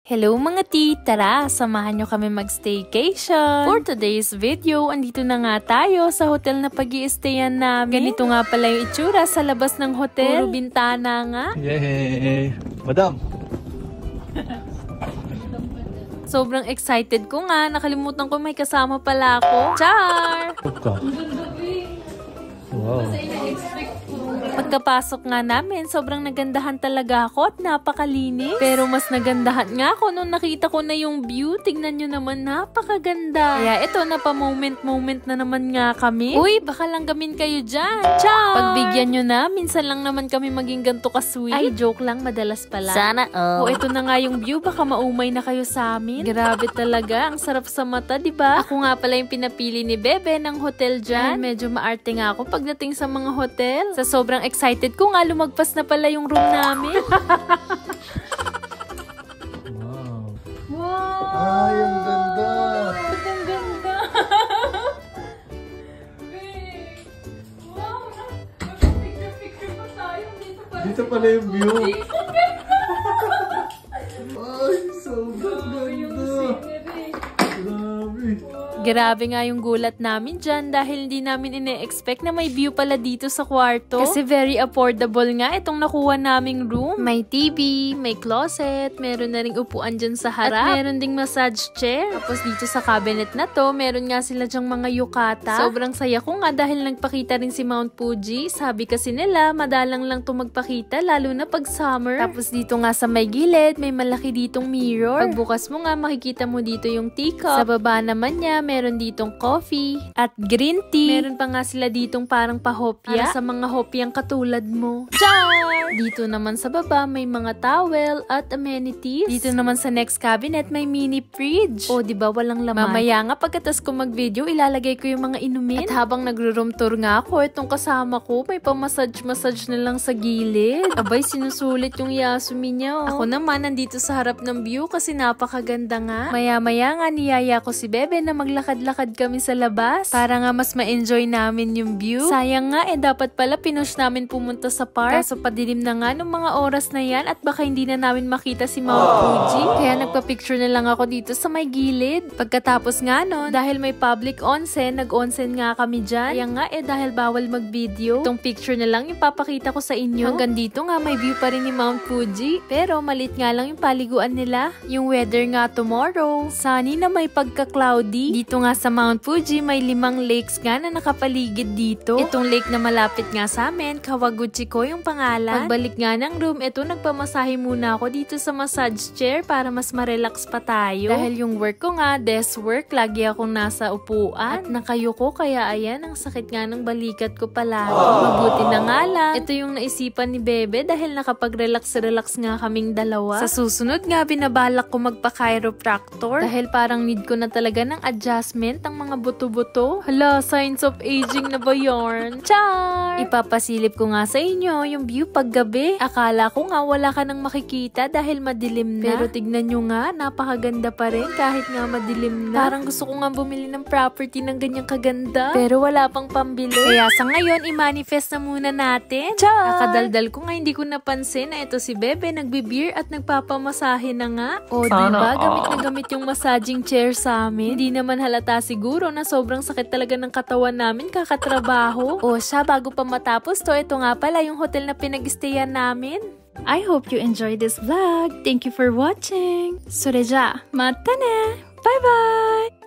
Hello mga tara! Samahan nyo kami mag-staycation. For today's video, andito na nga tayo sa hotel na pag-i-stayan namin. Ganito nga pala yung itsura sa labas ng hotel. Puro bintana nga. Yay! Madam! Sobrang excited ko nga. Nakalimutan ko may kasama pala ako. Char! Wow. Pagkapasok nga namin, sobrang nagandahan talaga ako at napakalinis. Pero mas nagandahan nga ako nung nakita ko na yung view. Tingnan nyo naman, napakaganda. Kaya ito, napamomент-moment na naman nga kami. Uy, baka lang gamin kayo dyan. Ciao! Pagbigyan nyo na, minsan lang naman kami maging ganto ka-sweet. Ay, joke lang, madalas pala. Sana all. O, ito na nga yung view, baka maumay na kayo sa amin. Grabe talaga, ang sarap sa mata, diba? Ako nga pala yung pinapili ni Bebe ng hotel dyan. Medyo maarte nga ako pagdating sa mga hotel. Sa sobrang excited ko nga, lumagpas na pala yung room namin. Wow. Wow! Ay, ang ganda! Ang ganda! Wow! Picture pa tayo. Dito pala yung view. Ay, sobrang ganda! Grabe! Grabe nga yung gulat namin dyan dahil hindi namin ine-expect na may view pala dito sa kwarto. Kasi very affordable nga itong nakuha naming room. May TV, may closet, meron na ring upuan dyan sa harap. At meron ding massage chair. Tapos dito sa cabinet na to, meron nga sila dyang mga yukata. Sobrang saya ko nga dahil nagpakita rin si Mount Fuji. Sabi kasi nila, madalang lang to magpakita lalo na pag summer. Tapos dito nga sa may gilid, may malaki ditong mirror. Pagbukas mo nga, makikita mo dito yung teacup. Sa baba naman niya, meron ditong coffee at green tea. Meron pa nga sila ditong parang pahopya para sa mga hopyang katulad mo. Char! Dito naman sa baba may mga towel at amenities. Dito naman sa next cabinet may mini fridge. O diba walang laman? Mamaya nga pagkatas ko mag-video ilalagay ko yung mga inumin. At habang nagro-room tour nga ako, itong kasama ko may pa-massage na lang sa gilid. Abay sinusulit yung Yasumi niya. Ako naman nandito sa harap ng view kasi napakaganda nga. Maya-maya nga niyaya ko si Bebe na maglakad-lakad kami sa labas para nga mas ma-enjoy namin yung view. Sayang nga dapat pala pinush namin pumunta sa park. Kaso padilim na nga nung mga oras na yan at baka hindi na namin makita si Mount Fuji. Kaya nagpa-picture na lang ako dito sa may gilid. Pagkatapos nga nun, dahil may public onsen, nag-onsen nga kami dyan. Kaya nga dahil bawal mag-video, itong picture na lang yung papakita ko sa inyo. Hanggang dito nga may view pa rin ni Mount Fuji. Pero malit nga lang yung paliguan nila. Yung weather nga tomorrow, sunny na may pagka-cloudy. Dito nga sa Mount Fuji, may 5 lakes nga na nakapaligid dito. Itong lake na malapit nga sa amin, Kawaguchiko yung pangalan. Pagbalik nga ng room, nagpamasahe muna ako dito sa massage chair para mas ma-relax pa tayo. Dahil yung work ko nga, desk work, lagi akong nasa upuan. At nakayuko, kaya ayan, ang sakit nga ng balikat ko palagi. Mabuti na nga lang, ito yung naisipan ni Bebe dahil nakapag-relax nga kaming dalawa. Sa susunod nga, binabalak ko magpa-chiropractor dahil parang need ko na talaga ng adjustment ang mga buto-buto. Hala, signs of aging na ba yarn? Char! Ipapasilip ko nga sa inyo yung view paggabi. Akala ko nga wala ka nang makikita dahil madilim na. Pero tignan nyo nga, napakaganda pa rin kahit nga madilim na. Parang gusto ko nga bumili ng property ng ganyang kaganda. Pero wala pang pambili. Kaya sa ngayon, i-manifest na muna natin. Char! Kakadaldal ko nga, hindi ko napansin na ito si Bebe nagbe-beer at nagpapamasahe na nga. O diba, gamit na gamit yung massaging chair sa amin. Hindi naman halata siguro na sobrang sakit talaga ng katawan namin kakatrabaho. O siya, bago pa matapos to, ito nga pala yung hotel na pinag-stayan namin. I hope you enjoyed this vlog. Thank you for watching. それじゃあ、またね. Bye bye!